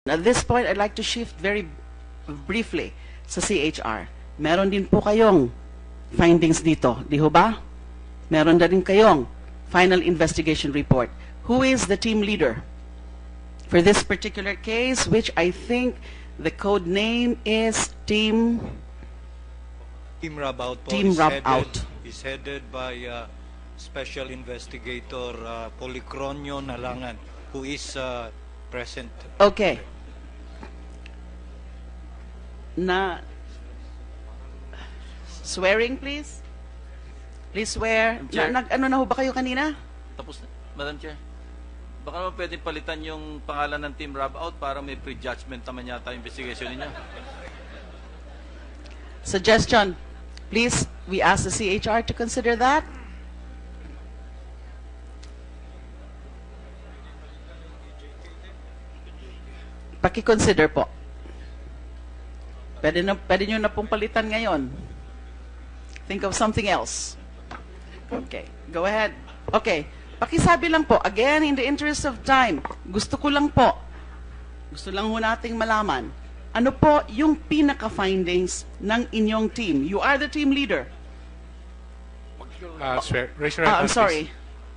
At this point, I'd like to shift very briefly sa CHR. Meron din po kayong findings dito, di ho ba? Meron na din kayong final investigation report. Who is the team leader for this particular case, which I think the code name is Team Rubout po Team Rubout. is headed by Special Investigator Policronio Nalangan, who is present. Okay. Na swearing, please. Please swear. Chair. Ano na ho ba kayo kanina? Tapos na, Madam Chair. Baka naman pwedeng palitan yung pangalan ng Team Rubout para may prejudgment naman yata yung investigation ninyo. Suggestion. Please, we ask the CHR to consider that. Paki-consider po. Pwede nyo na pong palitan ngayon. Think of something else. Okay, go ahead. Okay, pakisabi lang po, again, in the interest of time, gusto lang ho nating malaman, ano po yung pinaka-findings ng inyong team? You are the team leader. Swear. Raise your right hand, I'm sorry.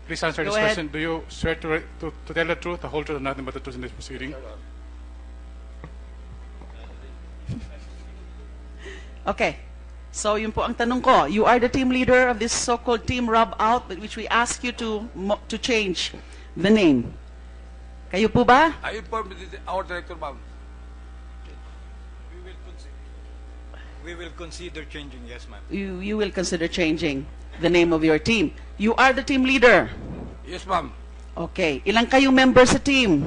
Please answer Go this ahead. question. Do you swear to tell the truth, the whole truth, and nothing but the truth in this proceeding? Okay. So, yun po ang tanong ko. You are the team leader of this so-called Team Rubout, which we ask you to change the name. Kayo po ba? I inform our director, ma'am. We will consider changing, yes, ma'am. You will consider changing the name of your team. You are the team leader. Yes, ma'am. Okay. Ilang kayong member sa team?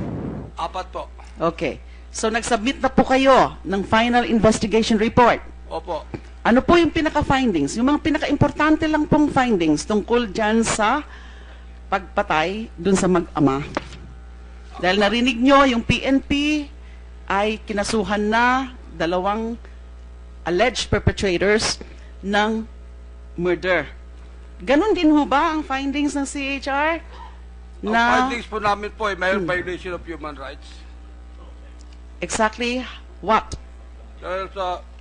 4 po. Okay. So, nag-submit na po kayo ng final investigation report. Opo. Ano po yung pinaka-findings? Yung mga pinaka-importante lang pong findings tungkol dyan sa pagpatay dun sa mag-ama. Dahil narinig nyo, yung PNP ay kinasuhan na 2 alleged perpetrators ng murder. Ganon din ho ba ang findings ng CHR? Ang findings po namin po ay mayroong violation of human rights. Exactly what? Dahil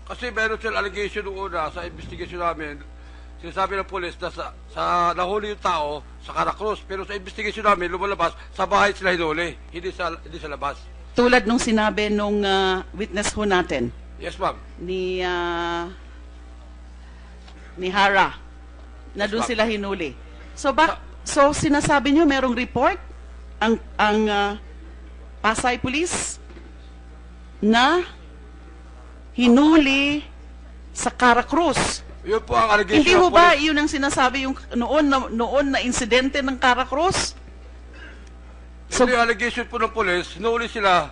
kasi meron silang allegation noong una sa investigation namin, sinasabi ng polis na sa nahuli yung tao sa Cara Cruz, pero sa investigation namin lumalabas sa bahay sila hinuli, hindi sa labas. Tulad nung sinabi nung witness ho natin. Yes, ma'am. Ni Hara na doon Yes, sila hinuli. So sinasabi nyo merong report ang Pasay Police na hinuli sa Cara Cruz. Yun po ang allegation Hindi ng ho ba police. yun ang sinasabi yung noon na insidente ng Cara Cruz? So, Yung allegation po ng polis, hinuli sila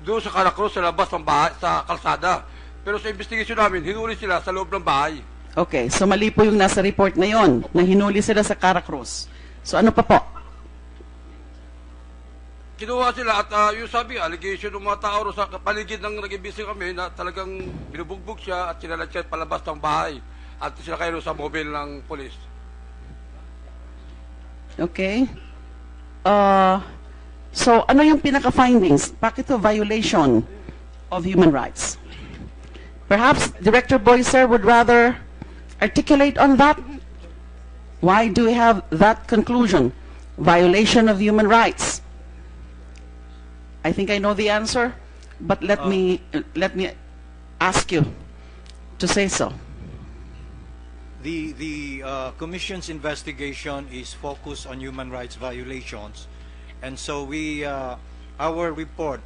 doon sa Cara Cruz sa labas ng bahay, sa kalsada. Pero sa investigation namin, hinuli sila sa loob ng bahay. okay, so mali po yung nasa report na yon na hinuli sila sa Cara Cruz. So ano pa po? Kinuha sila at yung sabi, allegation ng mga tao sa paligid ng nag-imbising kami na talagang binubugbog siya at sinalat siya palabas ng bahay at sila kayo sa mobile ng polis. Okay. So ano yung pinaka-findings? Bakit to violation of human rights? Perhaps Director Boyser would rather articulate on that. Why do we have that conclusion? Violation of human rights. I think I know the answer, but let me ask you to say so. The Commission's investigation is focused on human rights violations, and so our report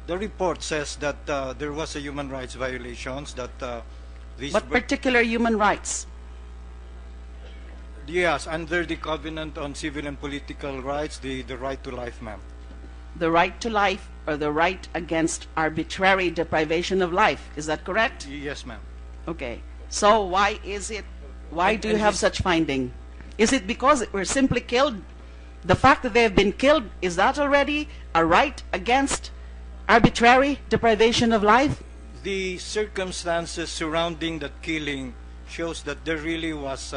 the report says that there was a human rights violations that What particular human rights? yes, under the Covenant on Civil and Political Rights, the right to life, ma'am. The right to life or the right against arbitrary deprivation of life. Is that correct? Yes, ma'am. Okay. So why do you have such finding? Is it because we're simply killed? The fact that they have been killed, is that already a right against arbitrary deprivation of life? The circumstances surrounding that killing shows that there really was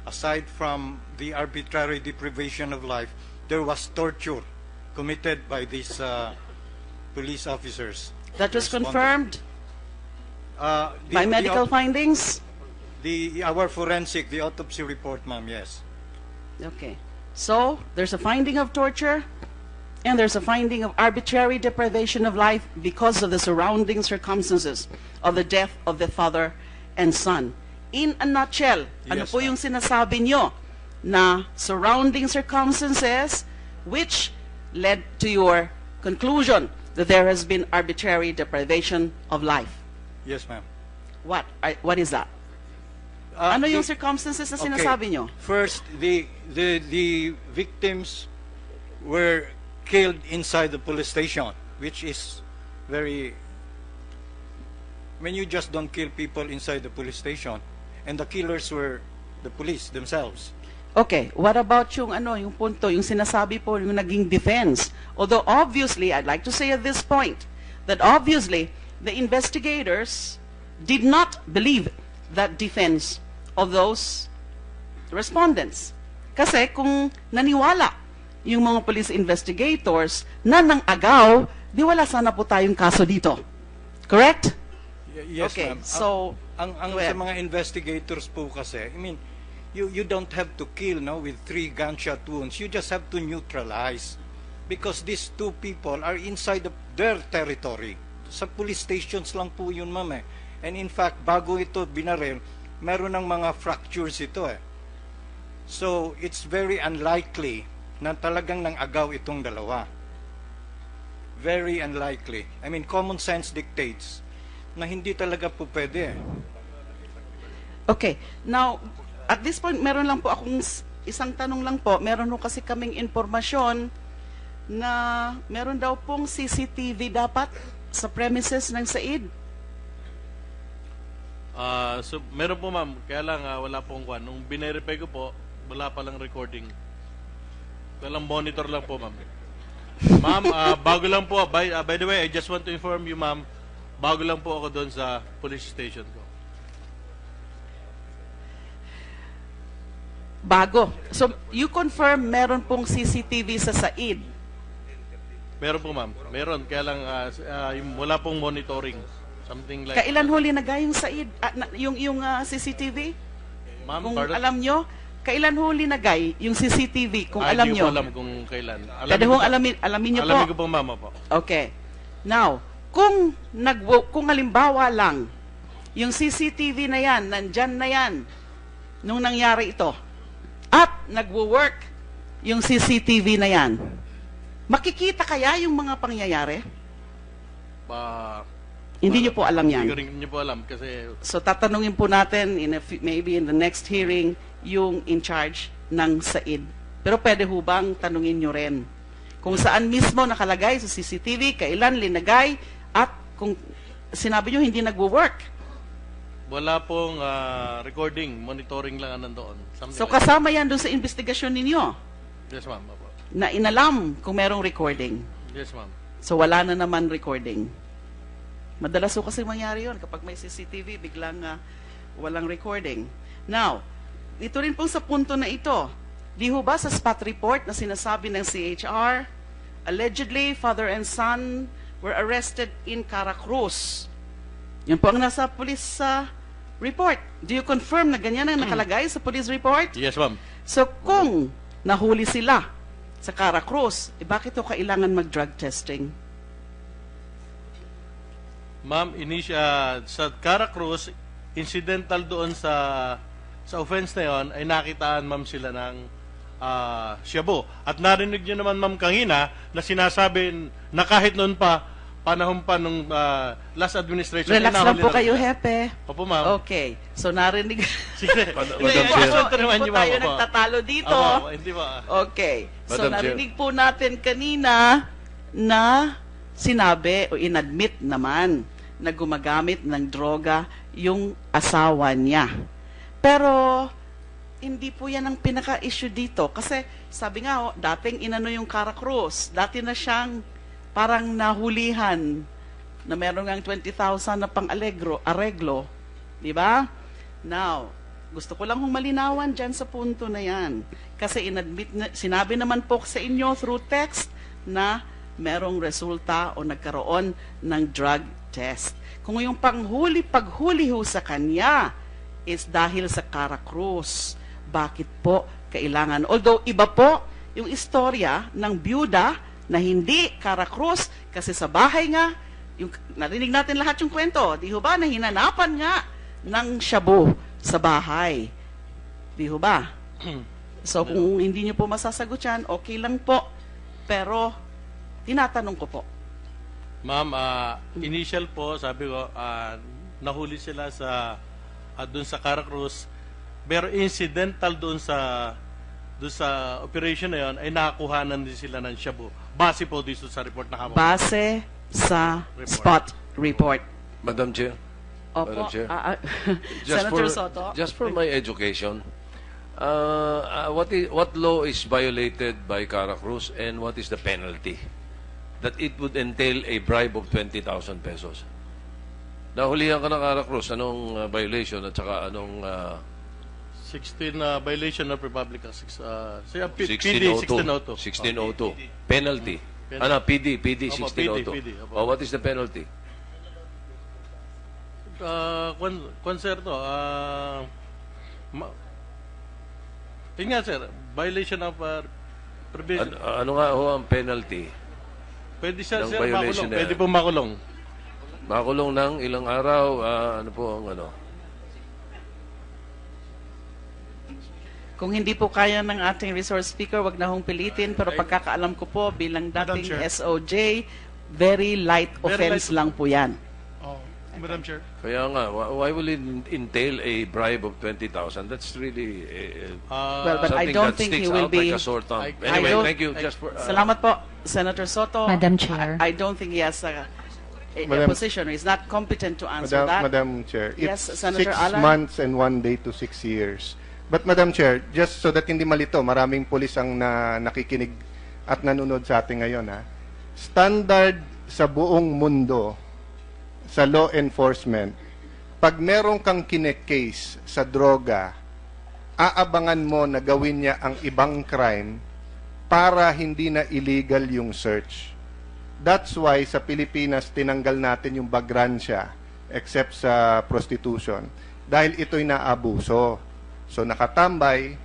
aside from the arbitrary deprivation of life, there was torture committed by these police officers. That was Responded. confirmed by medical findings? Our forensic, the autopsy report, ma'am, yes. Okay. So, there's a finding of torture, and there's a finding of arbitrary deprivation of life because of the surrounding circumstances of the death of the father and son. In a nutshell, ano Yes, po ma'am. yung sinasabi nyo na surrounding circumstances which led to your conclusion that there has been arbitrary deprivation of life? Yes, ma'am. What is that? Ano yung circumstances na sinasabi nyo? First, the victims were killed inside the police station, which is very... I mean, you just don't kill people inside the police station. And the killers were the police themselves. Okay, what about yung yung punto, yung sinasabi po, yung naging defense? Although obviously, I'd like to say at this point, that obviously, the investigators did not believe that defense of those respondents. Kasi kung naniwala yung mga police investigators na nang agaw, di wala sana po tayong kaso dito. Correct? Yes, Okay, ma'am. so, Ang go ahead. sa mga investigators po kasi, I mean, you don't have to kill with 3 gunshot wounds. You just have to neutralize. Because these 2 people are inside their territory. Sa police stations lang po yun, ma'am. And in fact, bago ito binaril, meron ng mga fractures ito . So, it's very unlikely na talagang nang-agaw itong dalawa. Very unlikely. I mean, common sense dictates na hindi talaga po pwede . Okay. Now, at this point, meron lang po akong isang tanong lang po. Meron po kasi kaming informasyon na meron daw pong CCTV dapat sa premises ng Said. So, meron po ma'am, kaya lang wala pong kwan. Nung binerify ko po, wala palang recording. Walang monitor lang po ma'am. Ma'am, bago lang po, by the way, I just want to inform you ma'am, bago lang po ako doon sa police station ko. Bago. So, you confirm meron pong CCTV sa Said. Meron po ma'am, meron. Kaya lang wala pong monitoring. Something like... Kailan huli nagay yung Said? Yung CCTV? Ma'am, Kung pardon? alam nyo, kailan huli nagay yung CCTV? Kung alam Hindi nyo. ko alam kung kailan. Pwede hong alamin nyo po. Alamin ko po ma'am po. Okay. Now, kung halimbawa lang, yung CCTV na yan, nandyan na yan, nung nangyari ito, at nagwo-work yung CCTV na yan, makikita kaya yung mga pangyayari? Hindi nyo po alam yan. Hindi ko rin nyo po alam kasi... So tatanungin po natin maybe in the next hearing yung in charge ng Said. Pero pwede ho bang tanungin nyo rin kung saan mismo nakalagay sa CCTV, kailan linagay, at kung sinabi nyo hindi nagwo-work. Wala pong recording, monitoring lang nandoon. So kasama yan doon sa investigasyon ninyo Yes ma'am. Opo. na inalam kung merong recording. Yes ma'am. So wala na naman recording. Madalas ho kasi mangyari yun kapag may CCTV, biglang walang recording. Now, ito rin pong sa punto na ito, di ho ba sa spot report na sinasabi ng CHR, allegedly, father and son were arrested in Cara Cruz. Yan po ang nasa police report. Do you confirm na ganyan ang nakalagay sa police report? Yes ma'am. So kung nahuli sila sa Cara Cruz, bakit ho kailangan mag-drug testing? Ma'am, sa Cara Cruz, incidental doon sa offense na yon ay nakitaan ma'am sila ng shabu. At narinig nyo naman ma'am kanina na sinasabi na kahit noon pa, panahon pa nung last administration. Relax lang po kayo, Hepe. Opo ma'am. Okay. So narinig. Sige. Madam Hindi Chair. po tayo nagtatalo dito. Hindi ba? Okay. So Madam Chair. narinig po natin kanina na sinabi o inadmit naman na gumagamit ng droga yung asawa niya. Pero hindi po yan ang pinaka-issue dito. Kasi sabi nga, dating inano yung Cara Cruz, dati na siyang parang nahulihan na meron ngang 20,000 na pang-areglo. Di ba? Now, Gusto ko lang hong malinawan dyan sa punto na yan. Kasi sinabi naman po sa inyo through text na merong resulta o nagkaroon ng drug test. Kung yung paghuli ho sa kanya is dahil sa Cara Cruz, bakit po kailangan? Although iba po yung istorya ng byuda na hindi Cara Cruz kasi sa bahay nga, yung, narinig natin lahat yung kwento, di ho ba, na hinanapan nga ng shabu sa bahay. Di ho ba? So kung hindi nyo po masasagot yan, okay lang po. Pero tinatanong ko po. Ma'am, initial po, sabi ko, nahuli sila sa doon sa Cara Cruz, pero incidental doon sa operation na yon ay nakakuhanan din sila ng shabu. Base po dito sa report na hawak. Base sa spot report. Madam Chair. Opo. Madam Chair. Senator Sotto. Just for my education, what law is violated by Cara Cruz and what is the penalty that it would entail a bribe of 20,000 pesos? Nahulihan ka ng Cara Cruz, anong violation at saka anong 16 violation of Republic Act 1602. 1602. Penalty. Ano, PD 1602. PD, opo. Oh, what is the penalty? Concerto, yun nga sir, violation of provision. Ano nga ho ang penalty? Pwede siya, ng sir, violation makulong. na Pwede yan? po makulong. Makulong ng ilang araw, ano po ang ano? Kung hindi po kaya ng ating resource speaker, wag na hong pilitin. Pero pagkakaalam ko po, bilang dating Chair. SOJ, very light offense lang po yan. Oh, Madam Chair. Kaya nga, why will it entail a bribe of 20,000? That's really Well, but I something don't that think sticks he will out like be... a sore thumb. I Anyway, don't- thank you. Just for, Salamat po, Senator Sotto. Madam Chair. I don't think he has a Madam- position. He's not competent to answer that. Madam Chair, Yes, it's Senator 6 Allan. months and 1 day to 6 years. But Madam Chair, just so that hindi malito, maraming pulis ang nakikinig at nanonood sa atin ngayon. Standard sa buong mundo, sa law enforcement, pag meron kang kinecase sa droga, aabangan mo na gawin niya ang ibang crime para hindi na illegal yung search. That's why sa Pilipinas tinanggal natin yung bagransya except sa prostitution dahil ito'y naabuso. So nakatambay,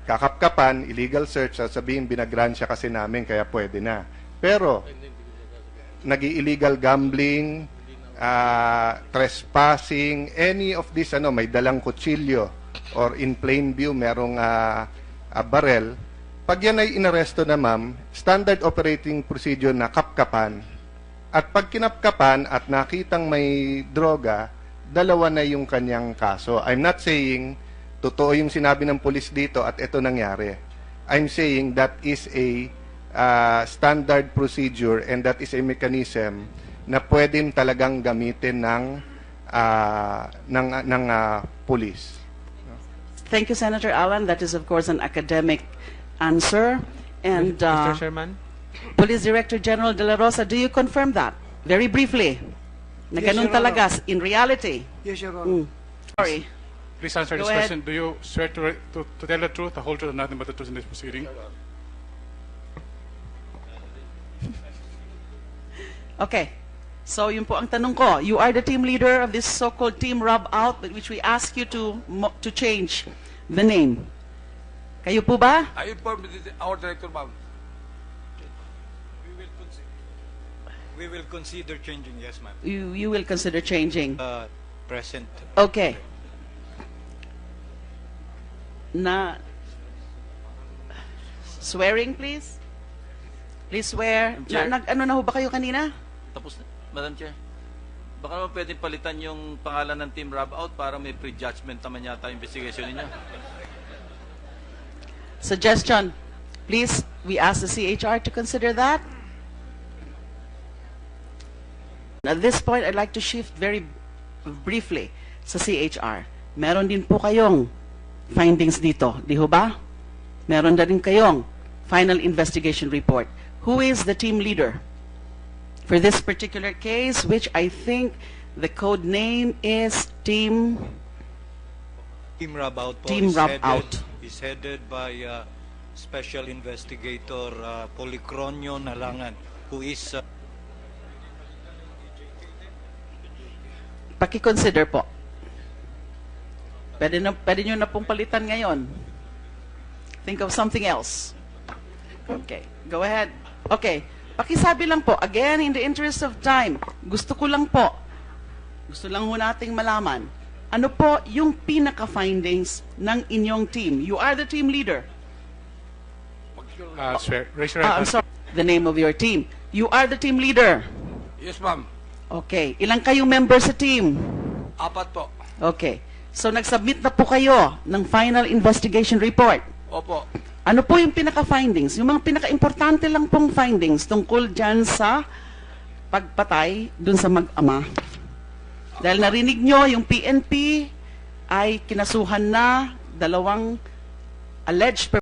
kakapkapan, illegal search, sabihin binagransya kasi namin kaya pwede na. Pero nag-illegal gambling, trespassing, any of this, may dalang kutsilyo or in plain view merong barel, pag yan ay inaresto na ma'am, standard operating procedure na kapkapan. At pag kinapkapan at nakitang may droga, dalawa na yung kanyang kaso. I'm not saying totoo yung sinabi ng pulis dito at ito nangyari. I'm saying that is a standard procedure and that is a mechanism na pwedeng talagang gamitin ng pulis. Thank you, Senator Allan. That is, of course, an academic answer. And Mr. Chairman? Police Director General De La Rosa, do you confirm that? Very briefly. Na Yes, ganun Your Honor. talaga, in reality. Yes, Your Honor. Sorry. Please answer Go this ahead. question. Do you swear to tell the truth, the whole truth, and nothing but the truth in this proceeding? Okay. So, yun po ang tanong ko. You are the team leader of this so-called Team Rubout, which we ask you to change the name. Kayo po ba? I informed our director, ma'am. We will consider changing, yes, ma'am. You will consider changing. Present. Okay. Swearing, please? Please swear. Chair. Ano na ho ba kayo kanina? Tapos na, Madam Chair. Baka naman pwedeng palitan yung pangalan ng Team Rubout para may prejudgment naman yata yung investigation ninyo. Suggestion. Please, we ask the CHR to consider that. At this point, I'd like to shift very briefly sa CHR. Meron din po kayong findings dito, di ho ba? Meron na rin kayong final investigation report. Who is the team leader for this particular case, which I think the code name is Team Team Rubout po Team Rubout. is headed by Special Investigator Policronio Nalangan, who is Paki-consider po. Pwede nyo na pong palitan ngayon. Think of something else. Okay, go ahead. Okay, pakisabi lang po, again, in the interest of time, gusto lang ho nating malaman, ano po yung pinaka-findings ng inyong team? You are the team leader. Sir, raise your right I'm hand. sorry, the name of your team. You are the team leader. Yes, ma'am. Okay, ilang kayong member sa team? 4 po. Okay, so nag-submit na po kayo ng final investigation report. Opo. Ano po yung pinaka-findings? Yung mga pinaka-importante lang pong findings tungkol dyan sa pagpatay dun sa mag-ama. Dahil narinig nyo, yung PNP ay kinasuhan na 2 alleged